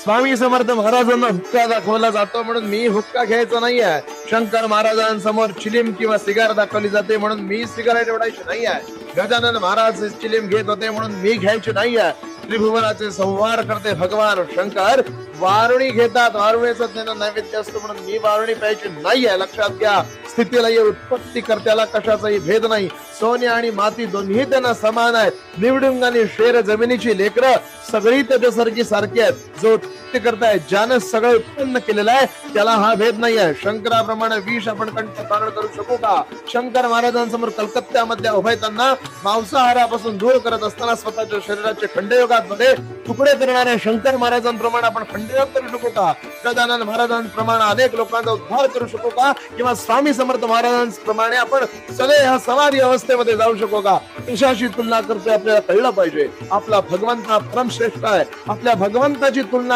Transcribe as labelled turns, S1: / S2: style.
S1: स्वामी समर्थ महाराजांना हुक्का दाखवला जातो म्हणून मी हुक्का घ्यायचा नाहीये. शंकर महाराजांसमोर चिलीम किंवा सिगार दाखवली जाते म्हणून मी सिगारेट ओढायची नाहीये. गजानन महाराज चिलीम घेत होते म्हणून मी घ्यायची नाहीये. त्रिभुवनाचे संहार करते भगवान शंकर वारुणी घेतात, वारुणीचं त्यांना नैवेद्य असतो म्हणून मी वारुणी प्यायची नाहीये. लक्षात घ्या, स्थितीला उत्पत्ती करत्याला कशाचाही भेद नाही. सोने आणि माती दोन्ही त्यांना समान आहेत. निवडुंग आणि शेर जमिनीची लेकरं सगळी त्याच्यासारखी सारखी आहेत. जो उत्पत्ती करताय, ज्यानं सगळं उत्पन्न केलेलं आहे त्याला हा भेद नाही आहे. शंकराप्रमाणे विष आपण कंठ धारण करू शकू का? शंकर महाराजांसमोर कलकत्त्यामध्ये उभयताना मांसाहारापासून दूर करत असताना स्वतःच्या शरीराचे खंडयोगामध्ये तुकडे करणाऱ्या शंकर महाराजांप्रमाणे आपण खंडयोग करू शकू का? गजानन महाराजांप्रमाणे अनेक लोकांचा उद्धार करू शकू का? किंवा स्वामी समर्थ महाराजांप्रमाणे आपण सगळे ह्या समाधी अवस्थेमध्ये जाऊ शकू का? कशाशी तुलना करतोय आपल्याला कळलं पाहिजे. आपला भगवंत हा परमश्रेष्ठ आहे. आपल्या भगवंताची तुलना